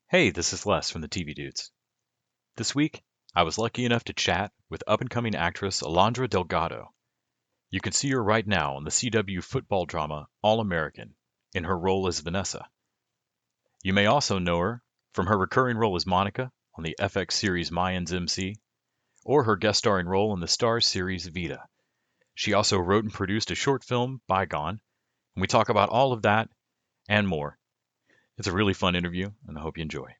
Hey, this is Les from the TV Dudes. This week, I was lucky enough to chat with up-and-coming actress Alondra Delgado. You can see her right now on the CW football drama All-American in her role as Vanessa. You may also know her from her recurring role as Monica on the FX series Mayans MC, or her guest starring role in the Starz series Vida. She also wrote and produced a short film, Bygone, and we talk about all of that and more. It's a really fun interview, and I hope you enjoy.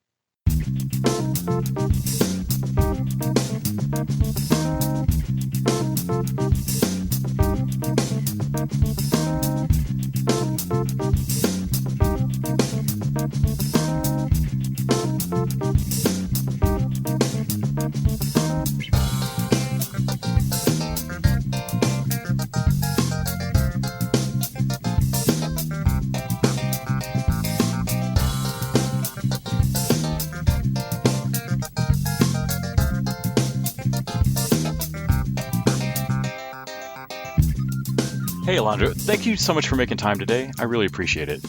Hey, Alondra, thank you so much for making time today. I really appreciate it.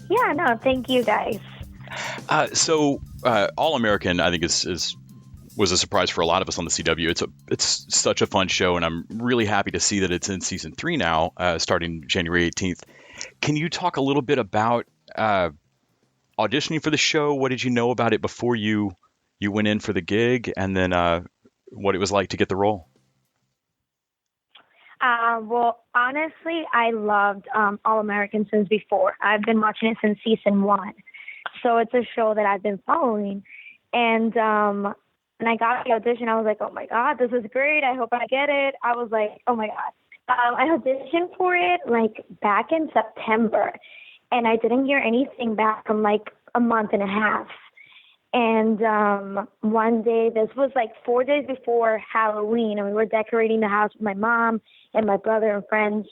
Yeah, no, thank you guys. All American, I think is was a surprise for a lot of us on the CW. It's such a fun show, and I'm really happy to see that it's in season 3 now, starting January 18th. Can you talk a little bit about auditioning for the show? What did you know about it before you went in for the gig, and then what it was like to get the role? Well, honestly, I loved All American since before. I've been watching it since season 1. So it's a show that I've been following. And when I got the audition, I was like, oh my God, this is great. I hope I get it. I was like, oh my God. I auditioned for it like back in September, and I didn't hear anything back from like a month and a half. And one day, this was like 4 days before Halloween, and we were decorating the house with my mom and my brother and friends.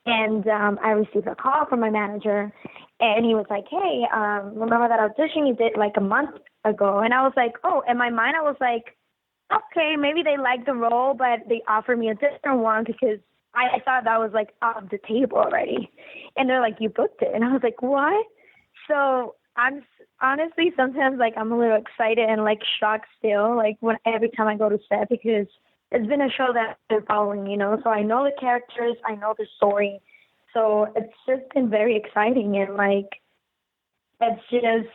And I received a call from my manager, and he was like, hey, remember that audition you did like a month ago? And I was like, oh, in my mind, I was like, okay, maybe they liked the role, but they offered me a different one because I thought that was like off the table already. And they're like, you booked it. And I was like, what? So honestly, sometimes like I'm a little excited and like shocked still, like when every time I go to set, because it's been a show that I've been following, so I know the characters, I know the story. So it's just been very exciting, and like it's just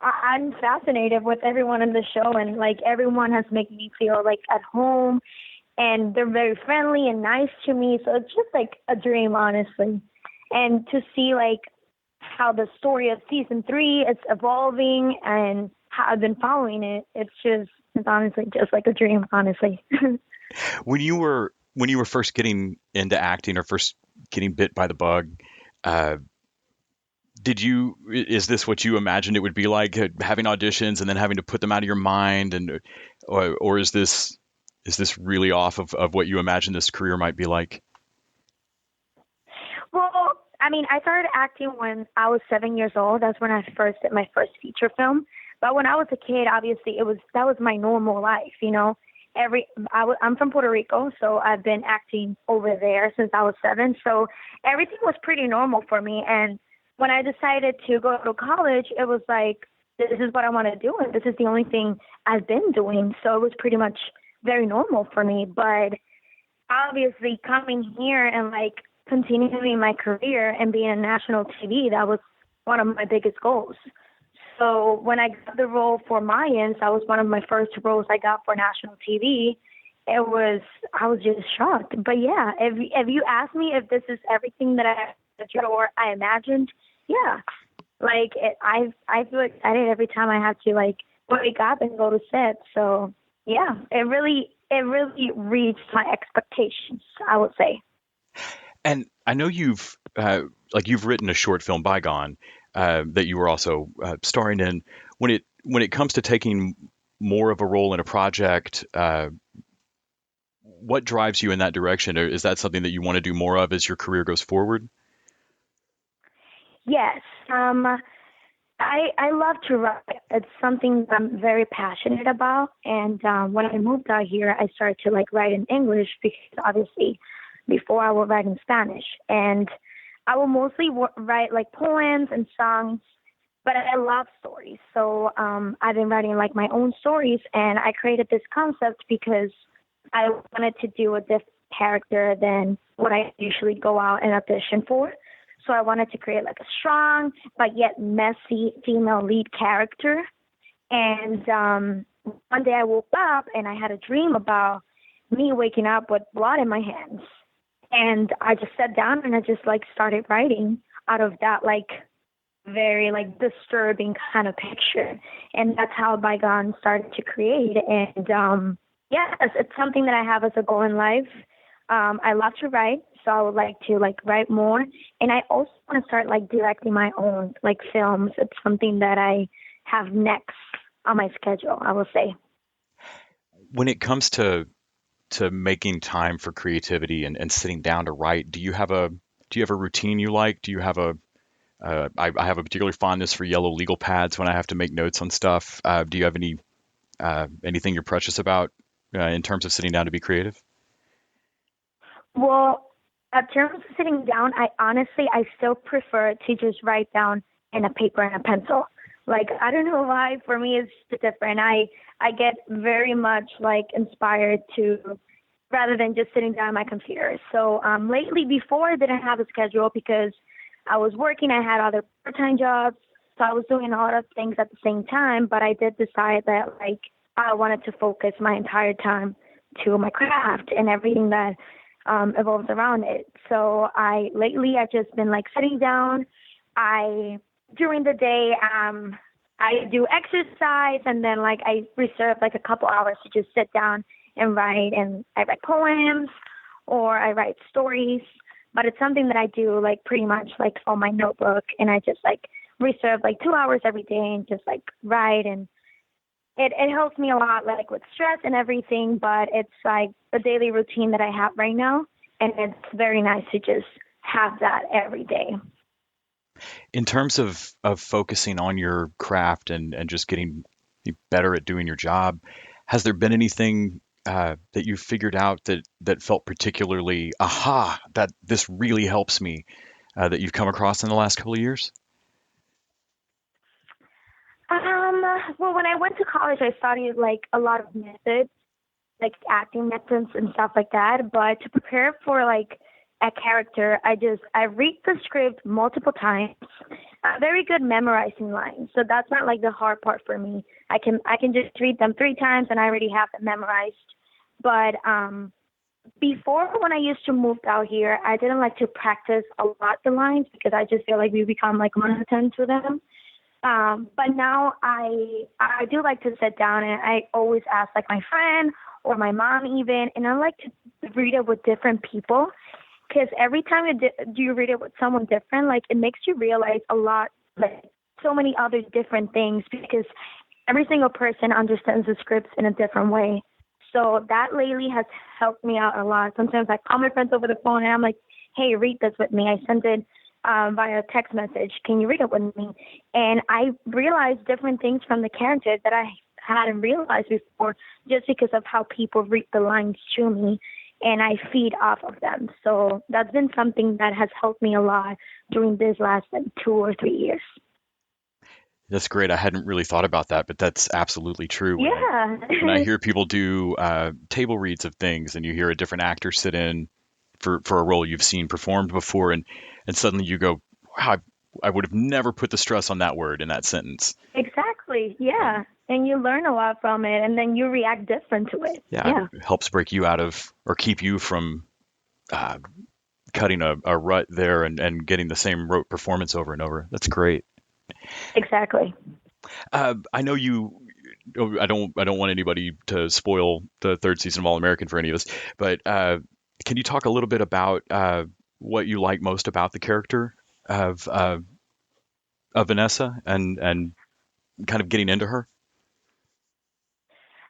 I'm fascinated with everyone in the show, and like everyone has made me feel like at home, and they're very friendly and nice to me. So it's just like a dream, honestly. And to see like how the story of season 3 is evolving and how I've been following it, it's honestly just like a dream, honestly. When you were first getting into acting or first getting bit by the bug, uh, is this what you imagined it would be like, having auditions and then having to put them out of your mind, and or is this really off of what you imagined this career might be like? Well, I mean, I started acting when I was 7 years old. That's when I first did my first feature film. But when I was a kid, obviously, that was my normal life. I'm from Puerto Rico, so I've been acting over there since I was 7. So everything was pretty normal for me. And when I decided to go to college, it was like, this is what I want to do, and this is the only thing I've been doing. So it was pretty much very normal for me. But obviously, coming here and like continuing my career and being on national TV, that was one of my biggest goals. So when I got the role for Mayans, that was one of my first roles I got for national TV. I was just shocked. But yeah, if you ask me if this is everything that I imagined, yeah. Like I feel excited every time I have to like wake up and go to set. So yeah, it really reached my expectations, I would say. And I know you've written a short film, Bygone, that you were also starring in. When it comes to taking more of a role in a project, what drives you in that direction? Or is that something that you want to do more of as your career goes forward? Yes. I love to write. It's something that I'm very passionate about. And when I moved out here, I started to like write in English because obviously before I would write in Spanish. And I will mostly write like poems and songs but I love stories. So I've been writing like my own stories, and I created this concept because I wanted to do a different character than what I usually go out and audition for. So I wanted to create like a strong but yet messy female lead character. And one day I woke up and I had a dream about me waking up with blood in my hands. And I just sat down and I just like started writing out of that like very like disturbing kind of picture. And that's how Bygone started to create. And yeah, it's something that I have as a goal in life. I love to write, so I would like to like write more. And I also want to start like directing my own like films. It's something that I have next on my schedule, I will say. When it comes to making time for creativity and sitting down to write, do you have a routine you like? Do you have I have a particular fondness for yellow legal pads when I have to make notes on stuff. Do you have anything you're precious about in terms of sitting down to be creative? Well, in terms of sitting down, I still prefer to just write down in a paper and a pencil. Like I don't know why, for me it's different. I get very much like inspired to rather than just sitting down on my computer. So lately, before I didn't have a schedule because I was working, I had other part-time jobs, so I was doing a lot of things at the same time. But I did decide that like I wanted to focus my entire time to my craft and everything that evolves around it. So I've just been like sitting down. During the day, I do exercise, and then like I reserve like a couple hours to just sit down and write. And I write poems or I write stories, but it's something that I do like pretty much like on my notebook, and I just like reserve like 2 hours every day and just like write. And it helps me a lot like with stress and everything, but it's like a daily routine that I have right now, and it's very nice to just have that every day. In terms of focusing on your craft and just getting better at doing your job, has there been anything that you figured out that felt particularly aha, that this really helps me, that you've come across in the last couple of years? Well, when I went to college, I studied like a lot of methods, like acting methods and stuff like that. But to prepare for like a character, I read the script multiple times. I'm very good memorizing lines, so that's not like the hard part for me. I can just read them 3 times and I already have them memorized. But before, when I used to move out here, I didn't like to practice a lot the lines because I just feel like we become like monotonous to them. But now I do like to sit down, and I always ask like my friend or my mom even, and I like to read it with different people, because every time you read it with someone different, like it makes you realize a lot, like so many other different things, because every single person understands the scripts in a different way. So that lately has helped me out a lot. Sometimes I call my friends over the phone and I'm like, hey, read this with me. I sent it via text message. Can you read it with me? And I realized different things from the character that I hadn't realized before, just because of how people read the lines to me, and I feed off of them. So that's been something that has helped me a lot during this last like 2 or 3 years. That's great. I hadn't really thought about that, but that's absolutely true. Yeah. When I hear people do table reads of things, and you hear a different actor sit in for a role you've seen performed before, and suddenly you go, wow, I would have never put the stress on that word in that sentence. Exactly. Yeah. And you learn a lot from it, and then you react different to it. Yeah, Yeah. it helps break you out of or keep you from uh, cutting a rut there and getting the same rote performance over and over. That's great. Exactly. I know you. Oh, I don't want anybody to spoil the third season of All American for any of us, but can you talk a little bit about what you like most about the character of Vanessa and kind of getting into her?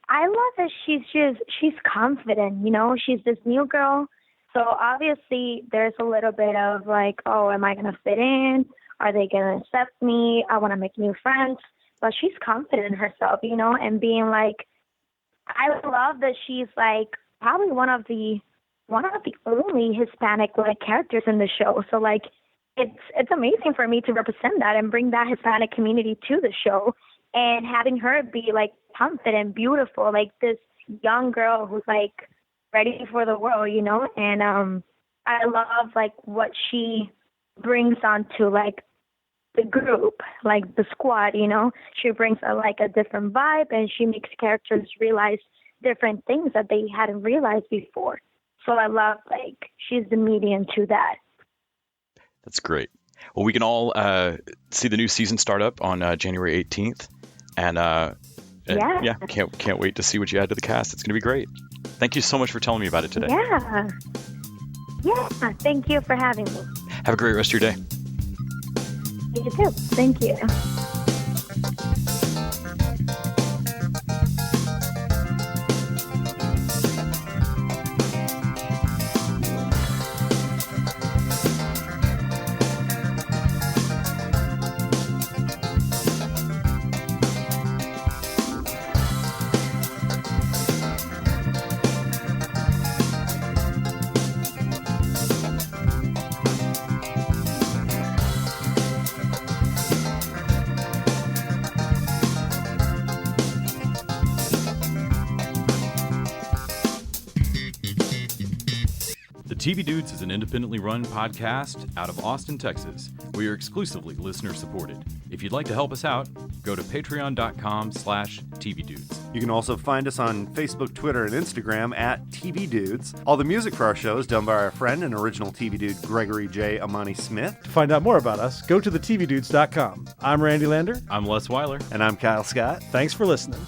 I love that she's confident, she's this new girl. So obviously there's a little bit of like, oh, am I gonna fit in? Are they gonna accept me? I wanna make new friends. But she's confident in herself, and being like, I love that she's like probably one of the only Hispanic like characters in the show. So like it's amazing for me to represent that and bring that Hispanic community to the show, and having her be like confident, beautiful, like this young girl who's like ready for the world, you know. And I love like what she brings onto like the group, like the squad, you know. She brings like a different vibe, and she makes characters realize different things that they hadn't realized before. So I love like she's the medium to that. That's great. Well, we can all see the new season start up on January 18th, and yeah, can't wait to see what you add to the cast. It's going to be great. Thank you so much for telling me about it today. Yeah. Thank you for having me. Have a great rest of your day. You too. Thank you. The TV Dudes is an independently run podcast out of Austin, Texas. We are exclusively listener supported. If you'd like to help us out, go to patreon.com/tvdudes. You can also find us on Facebook, Twitter, and Instagram at TV Dudes. All the music for our show is done by our friend and original TV dude Gregory J. Amani Smith. To find out more about us, go to thetvdudes.com. I'm Randy Lander. I'm Les Weiler. And I'm Kyle Scott. Thanks for listening.